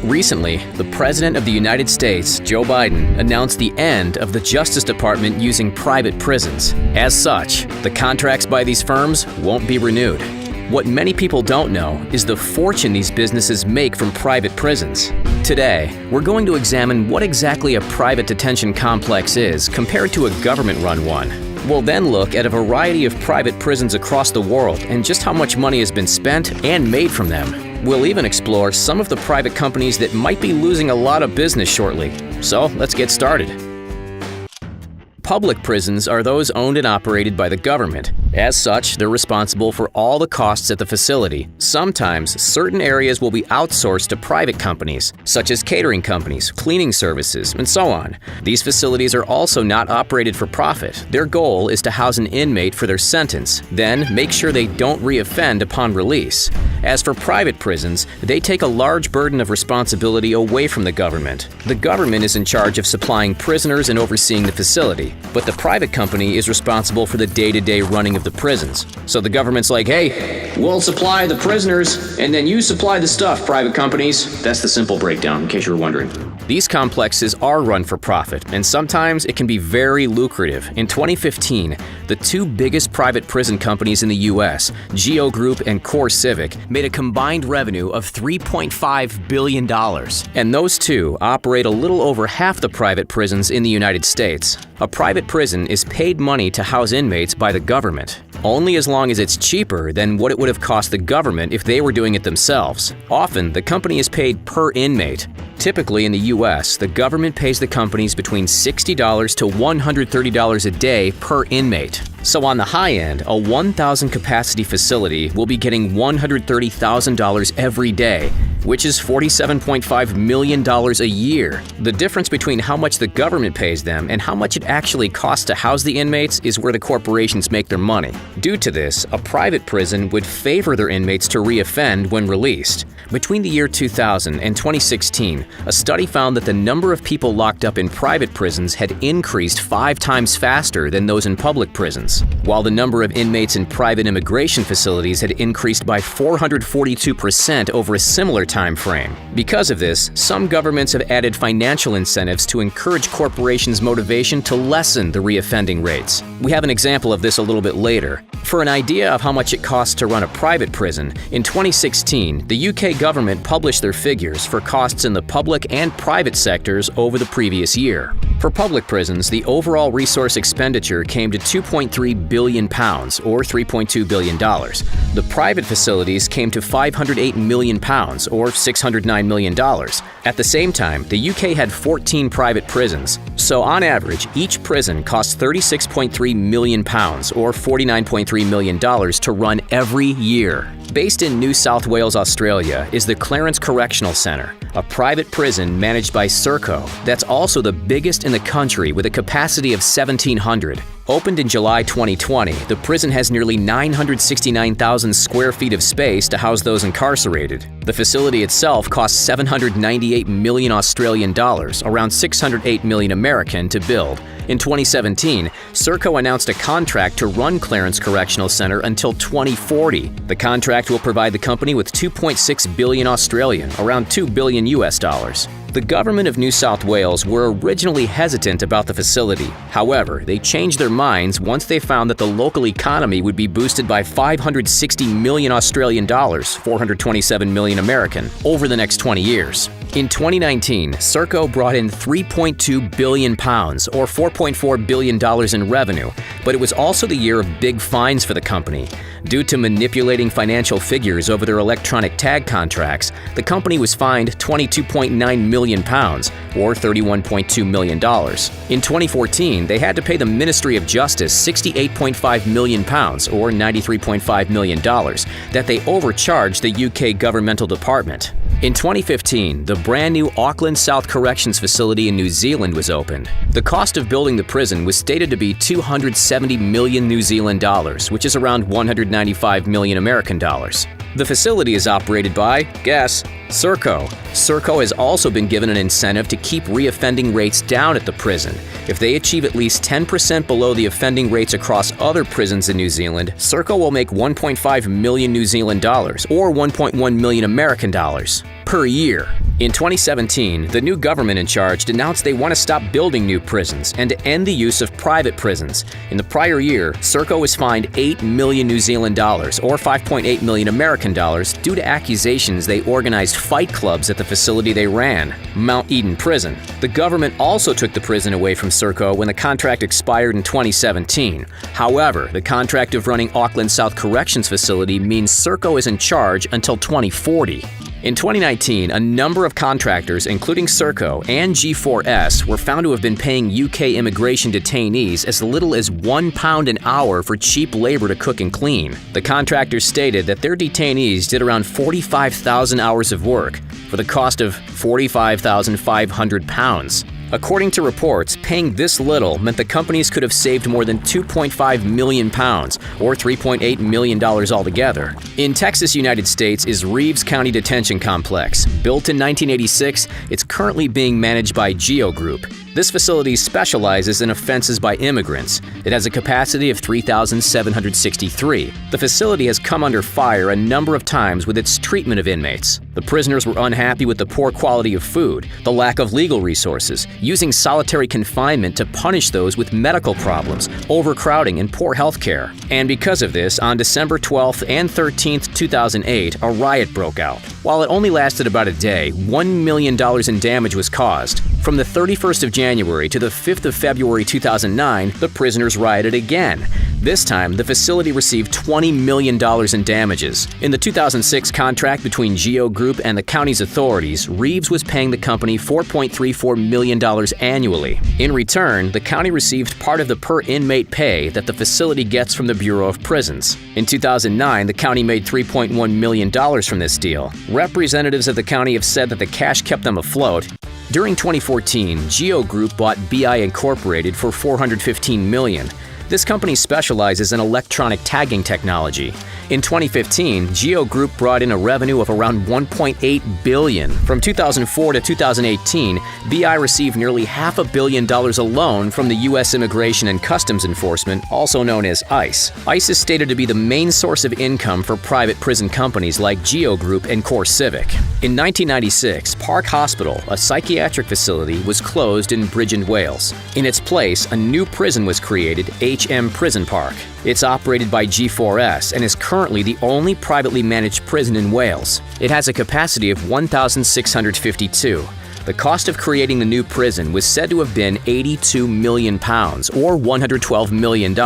Recently, the President of the United States, Joe Biden, announced the end of the Justice Department using private prisons. As such, the contracts by these firms won't be renewed. What many people don't know is the fortune these businesses make from private prisons. Today, we're going to examine what exactly a private detention complex is compared to a government-run one. We'll then look at a variety of private prisons across the world and just how much money has been spent and made from them. We'll even explore some of the private companies that might be losing a lot of business shortly. So let's get started. Public prisons are those owned and operated by the government. As such, they're responsible for all the costs at the facility. Sometimes, certain areas will be outsourced to private companies, such as catering companies, cleaning services, and so on. These facilities are also not operated for profit. Their goal is to house an inmate for their sentence, then make sure they don't reoffend upon release. As for private prisons, they take a large burden of responsibility away from the government. The government is in charge of supplying prisoners and overseeing the facility, but the private company is responsible for the day-to-day running of the prisons. So the government's like, hey, we'll supply the prisoners, and then you supply the stuff, private companies. That's the simple breakdown, in case you were wondering. These complexes are run for profit, and sometimes it can be very lucrative. In 2015, the two biggest private prison companies in the U.S., GEO Group and CoreCivic, made a combined revenue of $3.5 billion. And those two operate a little over half the private prisons in the United States. A private prison is paid money to house inmates by the government, only as long as it's cheaper than what it would have cost the government if they were doing it themselves. Often, the company is paid per inmate. Typically in the U.S., the government pays the companies between $60 to $130 a day per inmate. So on the high end, a 1,000 capacity facility will be getting $130,000 every day, which is $47.5 million a year. The difference between how much the government pays them and how much it actually costs to house the inmates is where the corporations make their money. Due to this, a private prison would favor their inmates to reoffend when released. Between the year 2000 and 2016, a study found that the number of people locked up in private prisons had increased 5 times faster than those in public prisons, while the number of inmates in private immigration facilities had increased by 442% over a similar time frame. Because of this, some governments have added financial incentives to encourage corporations' motivation to lessen the reoffending rates. We have an example of this a little bit later. For an idea of how much it costs to run a private prison, in 2016, the UK government published their figures for costs in the public and private sectors over the previous year. For public prisons, the overall resource expenditure came to £2.3 billion, or $3.2 billion. The private facilities came to £508 million, or $609 million. At the same time, the UK had 14 private prisons, so on average, each prison costs £36.3 million, or $49.3 million to run every year. Based in New South Wales, Australia, is the Clarence Correctional Centre, a private prison managed by Serco that's also the biggest in the country with a capacity of 1,700. Opened in July 2020, the prison has nearly 969,000 square feet of space to house those incarcerated. The facility itself costs 798 million Australian dollars, around 608 million American, to build. In 2017, Serco announced a contract to run Clarence Correctional Centre until 2040. The contract will provide the company with 2.6 billion Australian, around $2 billion US dollars. The government of New South Wales were originally hesitant about the facility. However, they changed their minds once they found that the local economy would be boosted by 560 million Australian dollars, 427 million American, over the next 20 years. In 2019, Serco brought in £3.2 billion, or $4.4 billion in revenue, but it was also the year of big fines for the company. Due to manipulating financial figures over their electronic tag contracts, the company was fined £22.9 million, or $31.2 million. In 2014, they had to pay the Ministry of Justice £68.5 million, or $93.5 million, that they overcharged the UK governmental department. In 2015, the brand new Auckland South Corrections Facility in New Zealand was opened. The cost of building the prison was stated to be 270 million New Zealand dollars, which is around 195 million American dollars. The facility is operated by, guess, Serco. Serco has also been given an incentive to keep reoffending rates down at the prison. If they achieve at least 10% below the offending rates across other prisons in New Zealand, Serco will make 1.5 million New Zealand dollars, or 1.1 million American dollars, per year. In 2017, the new government in charge announced they want to stop building new prisons and to end the use of private prisons. In the prior year, Serco was fined 8 million New Zealand dollars, or 5.8 million American dollars, due to accusations they organized fight clubs at the facility they ran, Mount Eden Prison. The government also took the prison away from Serco when the contract expired in 2017. However, the contract of running Auckland South Corrections Facility means Serco is in charge until 2040. In 2019, a number of contractors, including Serco and G4S, were found to have been paying UK immigration detainees as little as £1 an hour for cheap labor to cook and clean. The contractors stated that their detainees did around 45,000 hours of work for the cost of £45,500. According to reports, paying this little meant the companies could have saved more than £2.5 million, or $3.8 million altogether. In Texas, United States, is Reeves County Detention Complex. Built in 1986, it's currently being managed by GEO Group. This facility specializes in offenses by immigrants. It has a capacity of 3,763. The facility has come under fire a number of times with its treatment of inmates. The prisoners were unhappy with the poor quality of food, the lack of legal resources, using solitary confinement to punish those with medical problems, overcrowding, and poor health care. And because of this, on December 12th and 13th, 2008, a riot broke out. While it only lasted about a day, $1 million in damage was caused. From the 31st of January to the 5th of February 2009, the prisoners rioted again. This time, the facility received $20 million in damages. In the 2006 contract between GEO Group and the county's authorities, Reeves was paying the company $4.34 million annually. In return, the county received part of the per-inmate pay that the facility gets from the Bureau of Prisons. In 2009, the county made $3.1 million from this deal. Representatives of the county have said that the cash kept them afloat. During 2014, GEO Group bought BI Incorporated for $415 million. This company specializes in electronic tagging technology. In 2015, GEO Group brought in a revenue of around $1.8 billion. From 2004 to 2018, BI received nearly $500 million alone from the U.S. Immigration and Customs Enforcement, also known as ICE. ICE is stated to be the main source of income for private prison companies like GEO Group and CoreCivic. In 1996, Park Hospital, a psychiatric facility, was closed in Bridgend, Wales. In its place, a new prison was created, HM Prison Parc. It's operated by G4S and is currently the only privately managed prison in Wales. It has a capacity of 1,652. The cost of creating the new prison was said to have been £82 million, or $112 million.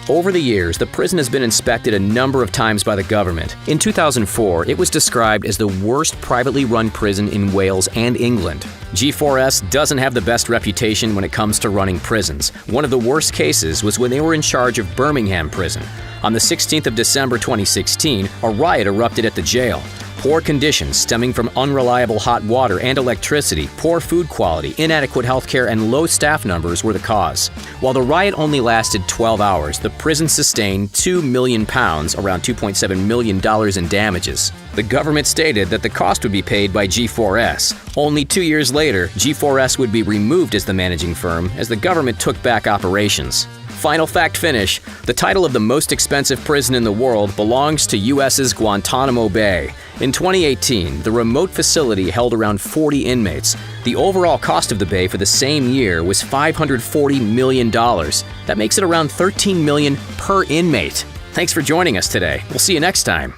Over the years, the prison has been inspected a number of times by the government. In 2004, it was described as the worst privately run prison in Wales and England. G4S doesn't have the best reputation when it comes to running prisons. One of the worst cases was when they were in charge of Birmingham Prison. On the 16th of December 2016, a riot erupted at the jail. Poor conditions stemming from unreliable hot water and electricity, poor food quality, inadequate health care, and low staff numbers were the cause. While the riot only lasted 12 hours, the prison sustained £2 million, around $2.7 million in damages. The government stated that the cost would be paid by G4S. Only 2 years later, G4S would be removed as the managing firm as the government took back operations. Final fact finish, the title of the most expensive prison in the world belongs to US's Guantanamo Bay. In 2018, the remote facility held around 40 inmates. The overall cost of the bay for the same year was $540 million. That makes it around $13 million per inmate. Thanks for joining us today. We'll see you next time.